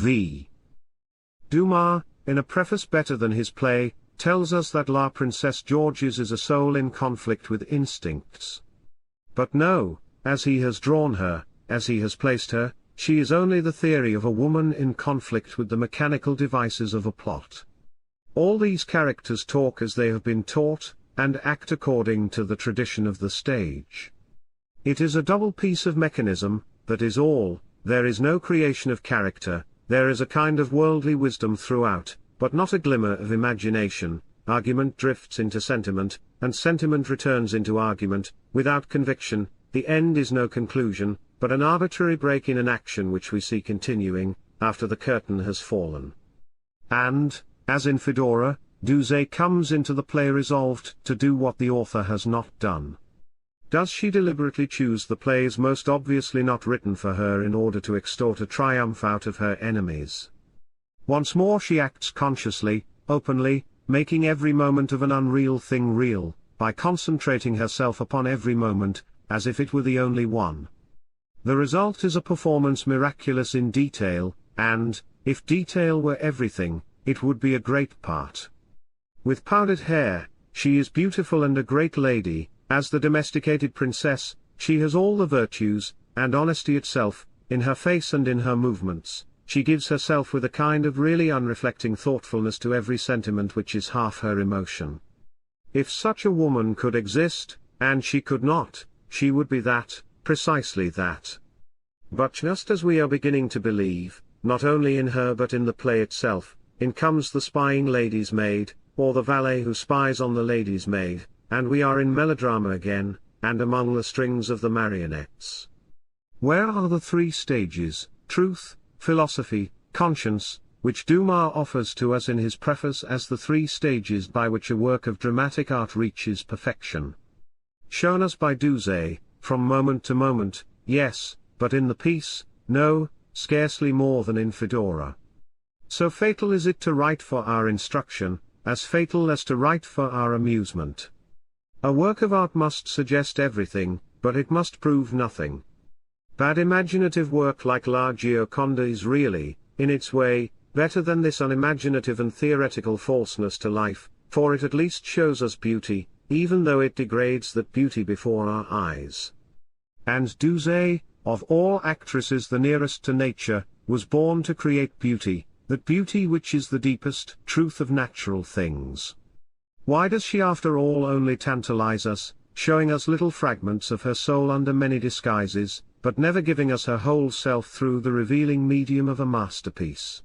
V. Dumas, in a preface better than his play, tells us that La Princesse Georges is a soul in conflict with instincts. But no, as he has drawn her, as he has placed her, she is only the theory of a woman in conflict with the mechanical devices of a plot. All these characters talk as they have been taught, and act according to the tradition of the stage. It is a double piece of mechanism, that is all. There is no creation of character, there is a kind of worldly wisdom throughout, but not a glimmer of imagination. Argument drifts into sentiment, and sentiment returns into argument. Without conviction, the end is no conclusion, but an arbitrary break in an action which we see continuing, after the curtain has fallen. And, as in Fedora, Duse comes into the play resolved to do what the author has not done. Does she deliberately choose the plays most obviously not written for her in order to extort a triumph out of her enemies? Once more she acts consciously, openly, making every moment of an unreal thing real, by concentrating herself upon every moment, as if it were the only one. The result is a performance miraculous in detail, and, if detail were everything, it would be a great part. With powdered hair, she is beautiful and a great lady. As the domesticated princess, she has all the virtues, and honesty itself, in her face and in her movements. She gives herself with a kind of really unreflecting thoughtfulness to every sentiment which is half her emotion. If such a woman could exist, and she could not, she would be that, precisely that. But just as we are beginning to believe, not only in her but in the play itself, in comes the spying lady's maid, or the valet who spies on the lady's maid, and we are in melodrama again, and among the strings of the marionettes. Where are the three stages, truth, philosophy, conscience, which Dumas offers to us in his preface as the three stages by which a work of dramatic art reaches perfection? Shown us by Duse, from moment to moment, yes, but in the piece, no, scarcely more than in Fedora. So fatal is it to write for our instruction, as fatal as to write for our amusement. A work of art must suggest everything, but it must prove nothing. Bad imaginative work like La Gioconda is really, in its way, better than this unimaginative and theoretical falseness to life, for it at least shows us beauty, even though it degrades that beauty before our eyes. And Duse, of all actresses the nearest to nature, was born to create beauty, that beauty which is the deepest truth of natural things. Why does she after all only tantalize us, showing us little fragments of her soul under many disguises, but never giving us her whole self through the revealing medium of a masterpiece?